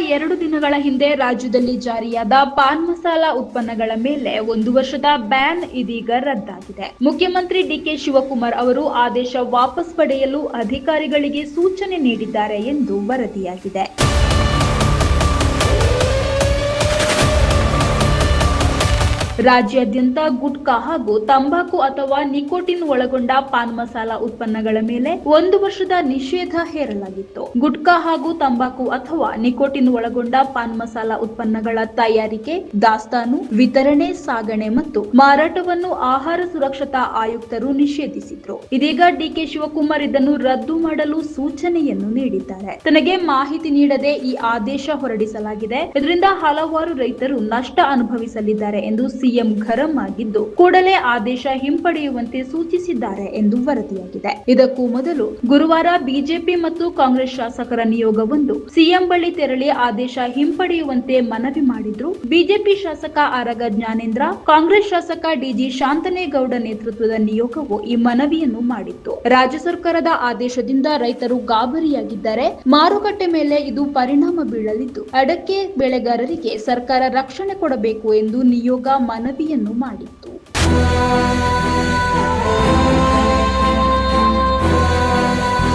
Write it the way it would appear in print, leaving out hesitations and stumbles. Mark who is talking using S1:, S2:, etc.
S1: 2 ದಿನಗಳ ಹಿಂದೆ ರಾಜ್ಯದಲ್ಲಿ ಜಾರಿಯಾದ ಪಾನ್ ಮಸಾಲಾ ಉತ್ಪನ್ನಗಳ ಮೇಲೆ 1 ವರ್ಷದ ಬ್ಯಾನ್ ಇದೀಗ ರದ್ದಾಗಿದೆ. ಮುಖ್ಯಮಂತ್ರಿ ಡಿಕೆ ಶಿವಕುಮಾರ್ ಅವರು ಆದೇಶ ವಾಪಸ್ ಪಡೆಯಲು ಅಧಿಕಾರಿಗಳಿಗೆ ಸೂಚನೆ ನೀಡಿದ್ದಾರೆ ಎಂದು ವರದಿಯಾಗಿದೆ. ರಾಜ್ಯಾದ್ಯಂತ ಗುಟ್ಕಾ ಹಾಗೂ ತಂಬಾಕು ಅಥವಾ ನಿಕೋಟಿನ್ ಒಳಗೊಂಡ ಪಾನ್ ಮಸಾಲಾ ಉತ್ಪನ್ನಗಳ ಮೇಲೆ 1 ವರ್ಷದ ನಿಷೇಧ ಹೇರಲಾಗಿತ್ತು. ಗುಟ್ಕಾ ಹಾಗೂ ತಂಬಾಕು ಅಥವಾ ನಿಕೋಟಿನ್ ಒಳಗೊಂಡ ಪಾನ್ ಮಸಾಲಾ ಉತ್ಪನ್ನಗಳ ತಯಾರಿಕೆ, ದಾಸ್ತಾನು, ವಿತರಣೆ, ಸಾಗಣೆ ಮತ್ತು ಮಾರಾಟವನ್ನು ಆಹಾರ ಸುರಕ್ಷತಾ ಆಯುಕ್ತರು ನಿಷೇಧಿಸಿದ್ರು. ಇದೀಗ ಡಿಕೆ ಶಿವಕುಮಾರ್ ಇದನ್ನು ರದ್ದು ಮಾಡಲು ಸೂಚನೆಯನ್ನು ನೀಡಿದ್ದಾರೆ. ತನಗೆ ಮಾಹಿತಿ ನೀಡದೆ ಈ ಆದೇಶ ಹೊರಡಿಸಲಾಗಿದೆ. ಇದರಿಂದ ಹಲವಾರು ರೈತರು ನಷ್ಟ ಅನುಭವಿಸಲಿದ್ದಾರೆ ಎಂದು ಸಿಎಂ ಗರಂ ಆಗಿದ್ದು, ಕೂಡಲೇ ಆದೇಶ ಹಿಂಪಡೆಯುವಂತೆ ಸೂಚಿಸಿದ್ದಾರೆ ಎಂದು ವರದಿಯಾಗಿದೆ. ಇದಕ್ಕೂ ಮೊದಲು ಗುರುವಾರ ಬಿಜೆಪಿ ಮತ್ತು ಕಾಂಗ್ರೆಸ್ ಶಾಸಕರ ನಿಯೋಗವೊಂದು ಸಿಎಂ ಬಳಿ ತೆರಳಿ ಆದೇಶ ಹಿಂಪಡೆಯುವಂತೆ ಮನವಿ ಮಾಡಿದ್ರು. ಬಿಜೆಪಿ ಶಾಸಕ ಆರಗ ಜ್ಞಾನೇಂದ್ರ, ಕಾಂಗ್ರೆಸ್ ಶಾಸಕ ಡಿಜಿ ಶಾಂತನೇಗೌಡ ನೇತೃತ್ವದ ನಿಯೋಗವು ಈ ಮನವಿಯನ್ನು ಮಾಡಿತ್ತು. ರಾಜ್ಯ ಸರ್ಕಾರದ ಆದೇಶದಿಂದ ರೈತರು ಗಾಬರಿಯಾಗಿದ್ದಾರೆ. ಮಾರುಕಟ್ಟೆ ಮೇಲೆ ಇದು ಪರಿಣಾಮ ಬೀಳಲಿದ್ದು, ಅಡಕೆ ಬೆಳೆಗಾರರಿಗೆ ಸರ್ಕಾರ ರಕ್ಷಣೆ ಕೊಡಬೇಕು ಎಂದು ನಿಯೋಗ ಮನವಿಯನ್ನು ಮಾಡಿತ್ತು.